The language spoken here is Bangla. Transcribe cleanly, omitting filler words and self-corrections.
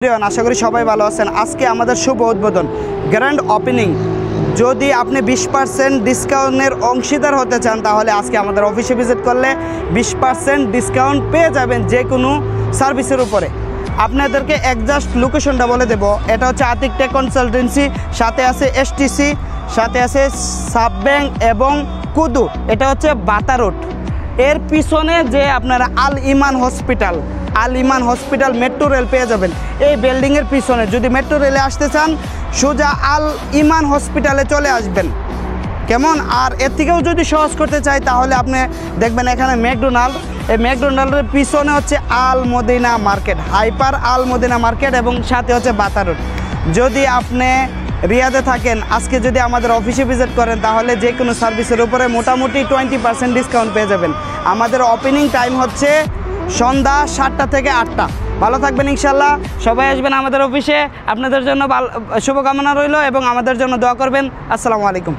আশা করি সবাই ভালো আছেন। আজকে আমাদের শুভ উদ্বোধন গ্র্যান্ড ওপেনিং। যদি আপনি 20% ডিসকাউন্টের অংশীদার হতে চান তাহলে আজকে আমাদের অফিসে ভিজিট করলে 20% ডিসকাউন্ট পেয়ে যাবেন যে কোনো সার্ভিসের উপরে। আপনাদেরকে একজাস্ট লোকেশনটা বলে দেব। এটা হচ্ছে আতিক টেক কনসালটেন্সি, সাথে আছে এসটিসি, সাথে আছে সাব ব্যাংক এবং কুদু। এটা হচ্ছে বাতা রোড। এর পিছনে যে আপনারা আল ইমান হসপিটাল মেট্রো রেল পেয়ে যাবেন। এই বিল্ডিংয়ের পিছনে যদি মেট্রো রেলে আসতে চান সোজা আল ইমান হসপিটালে চলে আসবেন, কেমন? আর এর থেকেও যদি সহজ করতে চাই তাহলে আপনি দেখবেন এখানে ম্যাকডোনাল্ড। এই ম্যাকডোনাল্ডের পিছনে হচ্ছে আল মদিনা মার্কেট, হাইপার আল মদিনা মার্কেট, এবং সাথে হচ্ছে বাতা রোড। যদি আপনি রিয়াদে থাকেন, আজকে যদি আমাদের অফিসে ভিজিট করেন তাহলে যে কোনো সার্ভিসের উপরে মোটামুটি 20% ডিসকাউন্ট পেয়ে যাবেন। আমাদের ওপেনিং টাইম হচ্ছে সন্ধ্যা 7টা থেকে 8টা। ভালো থাকবেন ইনশাল্লাহ। সবাই আসবেন আমাদের অফিসে। আপনাদের জন্য শুভকামনা রইল এবং আমাদের জন্য দোয়া করবেন। আসসালামু আলাইকুম।